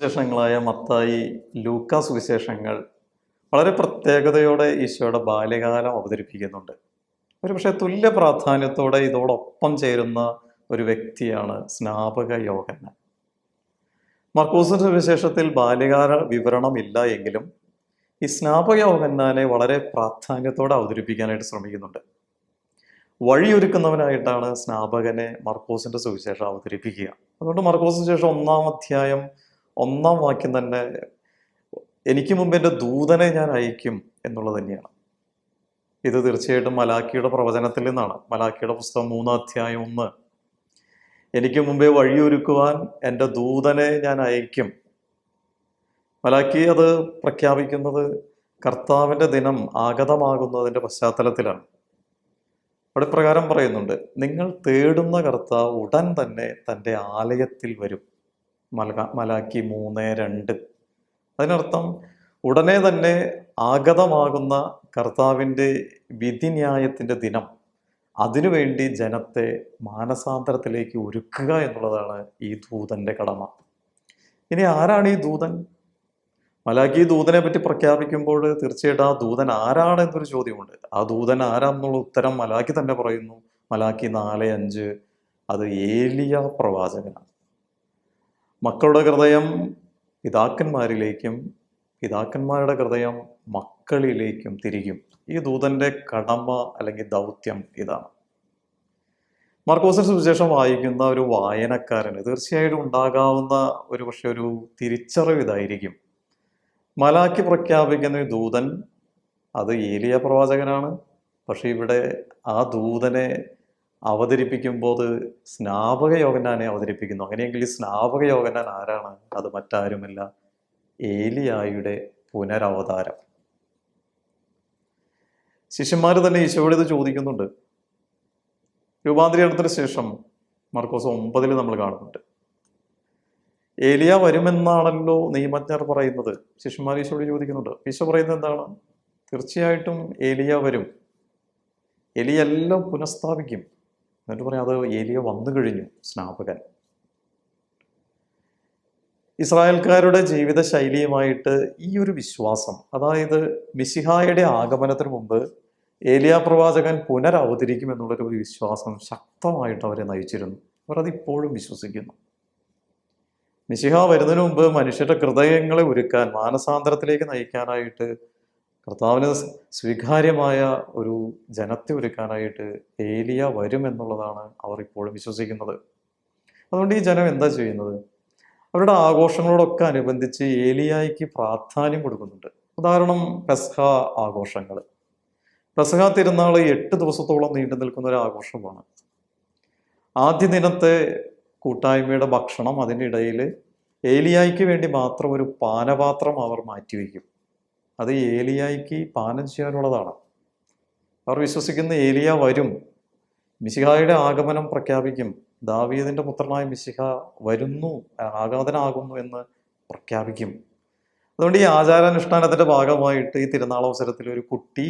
സുവിശേഷങ്ങളായ മത്തായി, ലൂക്കാ സുവിശേഷങ്ങൾ വളരെ പ്രത്യേകതയോടെ ഈശോയുടെ ബാല്യകാലം അവതരിപ്പിക്കുന്നുണ്ട്. ഒരുപക്ഷെ തുല്യ പ്രാധാന്യത്തോടെ ഇതോടൊപ്പം ചേരുന്ന ഒരു വ്യക്തിയാണ് സ്നാപക യോഹന്നാൻ. മർക്കോസിന്റെ സുവിശേഷത്തിൽ ബാല്യകാല വിവരണമില്ല എങ്കിലും ഈ സ്നാപക യോഹന്നാനെ വളരെ പ്രാധാന്യത്തോടെ അവതരിപ്പിക്കാനായിട്ട് ശ്രമിക്കുന്നുണ്ട്. വഴിയൊരുക്കുന്നവനായിട്ടാണ് സ്നാപകനെ മർക്കോസിന്റെ സുവിശേഷം അവതരിപ്പിക്കുക. അതുകൊണ്ട് മർക്കോസിന് ശേഷം 1-ാം അധ്യായം 1-ാം വാക്യം തന്നെ എനിക്ക് മുമ്പ് എൻ്റെ ദൂതനെ ഞാൻ അയക്കും എന്നുള്ളത് തന്നെയാണ്. ഇത് തീർച്ചയായിട്ടും മലാക്കിയുടെ പ്രവചനത്തിൽ നിന്നാണ്. മലാക്കിയുടെ പുസ്തകം 3-ാം അധ്യായം 1, എനിക്ക് മുമ്പേ വഴിയൊരുക്കുവാൻ എൻ്റെ ദൂതനെ ഞാൻ അയക്കും. മലാക്കി അത് പ്രഖ്യാപിക്കുന്നത് കർത്താവിൻ്റെ ദിനം ആഗതമാകുന്നതിൻ്റെ പശ്ചാത്തലത്തിലാണ്. അവിടെ പ്രകാരം പറയുന്നുണ്ട്, നിങ്ങൾ തേടുന്ന കർത്താവ് ഉടൻ തന്നെ തൻ്റെ ആലയത്തിൽ വരും. മലാക്കി 3:2. അതിനർത്ഥം ഉടനെ തന്നെ ആഗതമാകുന്ന കർത്താവിൻ്റെ വിധിന്യായത്തിൻ്റെ ദിനം, അതിനുവേണ്ടി ജനത്തെ മാനസാന്തരത്തിലേക്ക് ഒരുക്കുക എന്നുള്ളതാണ് ഈ ദൂതൻ്റെ കടമ. ഇനി ആരാണ് ഈ ദൂതൻ? മലാക്കി ദൂതനെ പറ്റി പ്രഖ്യാപിക്കുമ്പോൾ തീർച്ചയായിട്ടും ആ ദൂതൻ ആരാണ് എന്നൊരു ചോദ്യമുണ്ട്. ആ ദൂതൻ ആരാന്നുള്ള ഉത്തരം മലാക്കി തന്നെ പറയുന്നു. മലാക്കി 4:5, അത് ഏലിയ പ്രവാചകനാണ്. മക്കളുടെ ഹൃദയം പിതാക്കന്മാരിലേക്കും പിതാക്കന്മാരുടെ ഹൃദയം മക്കളിലേക്കും തിരിക്കും. ഈ ദൂതന്റെ കടമ അല്ലെങ്കിൽ ദൗത്യം ഇതാണ്. മർക്കോസിന്റെ സുവിശേഷം വായിക്കുന്ന ഒരു വായനക്കാരന് തീർച്ചയായിട്ടും ഉണ്ടാകാവുന്ന ഒരു തിരിച്ചറിവ് ഇതായിരിക്കും. മലാക്കി പ്രഖ്യാപിക്കുന്ന ദൂതൻ അത് ഏലിയ പ്രവാചകനാണ്. പക്ഷെ ഇവിടെ ആ ദൂതനെ അവതരിപ്പിക്കുമ്പോൾ സ്നാപക യോഹന്നാനെ അവതരിപ്പിക്കുന്നു. അങ്ങനെയെങ്കിൽ ഈ സ്നാപക യോഹന്നാൻ ആരാണ്? അത് മറ്റാരുമല്ല, ഏലിയായുടെ പുനരവതാരം. ശിഷ്യന്മാർ തന്നെ ഈശോയോട് ഇത് ചോദിക്കുന്നുണ്ട്. രൂപാന്തരീകരണത്തിന് ശേഷം മർക്കോസ് 9 നമ്മൾ കാണുന്നുണ്ട്. ഏലിയ വരുമെന്നാണല്ലോ നിയമജ്ഞർ പറയുന്നത്. ശിഷ്യന്മാർ ഈശോയോട് ചോദിക്കുന്നുണ്ട്. ഈശോ പറയുന്നത് എന്താണ്? തീർച്ചയായിട്ടും ഏലിയ വരും, ഏലിയ എല്ലാം പുനഃസ്ഥാപിക്കും. എന്നിട്ട് പറയാം, അത് ഏലിയ വന്നു കഴിഞ്ഞു, സ്നാപകൻ. ഇസ്രായേൽക്കാരുടെ ജീവിത ശൈലിയുമായിട്ട് ഈ ഒരു വിശ്വാസം, അതായത് മിശിഹായുടെ ആഗമനത്തിന് മുമ്പ് ഏലിയ പ്രവാചകൻ പുനരവതരിക്കും എന്നുള്ളൊരു വിശ്വാസം ശക്തമായിട്ട് അവരെ നയിച്ചിരുന്നു. അവരതിപ്പോഴും വിശ്വസിക്കുന്നു. മിശിഹ വരുന്നതിന് മുമ്പ് മനുഷ്യരുടെ ഹൃദയങ്ങളെ ഒരുക്കാൻ, മാനസാന്തരത്തിലേക്ക് നയിക്കാനായിട്ട്, കർത്താവിന് സ്വീകാര്യമായ ഒരു ജനത്തെ ഒരുക്കാനായിട്ട് ഏലിയ വരും എന്നുള്ളതാണ് അവർ ഇപ്പോഴും വിശ്വസിക്കുന്നത്. അതുകൊണ്ട് ഈ ജനം എന്താ ചെയ്യുന്നത്? അവരുടെ ആഘോഷങ്ങളോടൊക്കെ അനുബന്ധിച്ച് ഏലിയായ്ക്ക് പ്രാധാന്യം കൊടുക്കുന്നുണ്ട്. ഉദാഹരണം, പെസഹ ആഘോഷങ്ങൾ. പെസഹ തിരുനാൾ 8 ദിവസത്തോളം നീണ്ടു നിൽക്കുന്ന ഒരു ആഘോഷമാണ്. ആദ്യ ദിനത്തെ കൂട്ടായ്മയുടെ ഭക്ഷണം, അതിൻ്റെ ഇടയിൽ ഏലിയായ്ക്ക് വേണ്ടി മാത്രം ഒരു പാനപാത്രം അവർ മാറ്റിവെക്കും. അത് ഏലിയായ്ക്ക് പാനം ചെയ്യാനുള്ളതാണ്. അവർ വിശ്വസിക്കുന്ന ഏലിയ വരും, മിശിഹായുടെ ആഗമനം പ്രഖ്യാപിക്കും, ദാവീദിന്റെ പുത്രനായ മിശിഹ വരുന്നു, ആഗതനാകുന്നു എന്ന് പ്രഖ്യാപിക്കും. അതുകൊണ്ട് ഈ ആചാരാനുഷ്ഠാനത്തിന്റെ ഭാഗമായിട്ട് ഈ തിരുനാളവസരത്തിൽ ഒരു കുട്ടി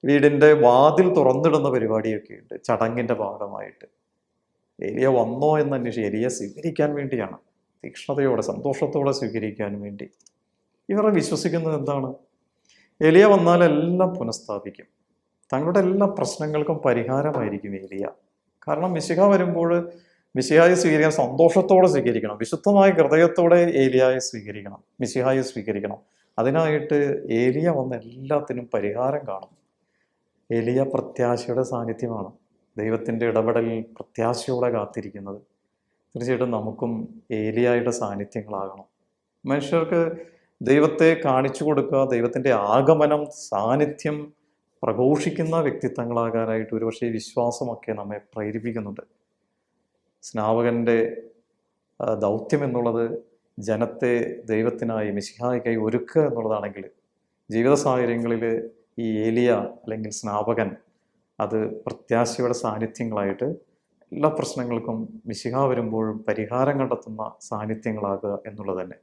വീടിന്റെ വാതിൽ തുറന്നിടുന്ന പരിപാടിയൊക്കെ ഉണ്ട്. ചടങ്ങിന്റെ ഭാഗമായിട്ട് ഏലിയ വന്നോ എന്ന് അന്വേഷിച്ച് ഏലിയ സ്വീകരിക്കാൻ വേണ്ടിയാണ്, തീക്ഷ്ണതയോടെ സന്തോഷത്തോടെ സ്വീകരിക്കാൻ വേണ്ടി. ഇവർ വിശ്വസിക്കുന്നത് എന്താണ്? ഏലിയ വന്നാൽ എല്ലാം പുനഃസ്ഥാപിക്കും, തങ്ങളുടെ എല്ലാ പ്രശ്നങ്ങൾക്കും പരിഹാരമായിരിക്കും ഏലിയ. കാരണം മിശിഹ വരുമ്പോൾ മിശിഹായെ സ്വീകരിക്കാൻ സന്തോഷത്തോടെ സ്വീകരിക്കണം, വിശുദ്ധമായ ഹൃദയത്തോടെ ഏലിയായെ സ്വീകരിക്കണം, മിശിഹായെ സ്വീകരിക്കണം. അതിനായിട്ട് ഏലിയ വന്ന എല്ലാത്തിനും പരിഹാരം കാണും. ഏലിയ പ്രത്യാശയുടെ സാന്നിധ്യമാണ്, ദൈവത്തിൻ്റെ ഇടപെടലിൽ പ്രത്യാശയോടെ കാത്തിരിക്കുന്നത്. തീർച്ചയായിട്ടും നമുക്കും ഏലിയായുടെ സാന്നിധ്യങ്ങളാകണം. മനുഷ്യർക്ക് ദൈവത്തെ കാണിച്ചു കൊടുക്കുക, ദൈവത്തിൻ്റെ ആഗമനം, സാന്നിധ്യം പ്രഘോഷിക്കുന്ന വ്യക്തിത്വങ്ങളാകാനായിട്ട് ഒരുപക്ഷെ വിശ്വാസമൊക്കെ നമ്മെ പ്രേരിപ്പിക്കുന്നുണ്ട്. സ്നാപകൻ്റെ ദൗത്യം എന്നുള്ളത് ജനത്തെ ദൈവത്തിനായി, മിശിഹായ്ക്കായി ഒരുക്കുക എന്നുള്ളതാണെങ്കിൽ, ജീവിത സാഹചര്യങ്ങളിൽ ഈ ഏലിയ അല്ലെങ്കിൽ സ്നാപകൻ അത് പ്രത്യാശയുടെ സാന്നിധ്യങ്ങളായിട്ട് എല്ലാ പ്രശ്നങ്ങൾക്കും മിശിഹ വരുമ്പോഴും പരിഹാരം കണ്ടെത്തുന്ന സാന്നിധ്യങ്ങളാകുക എന്നുള്ളത് തന്നെ.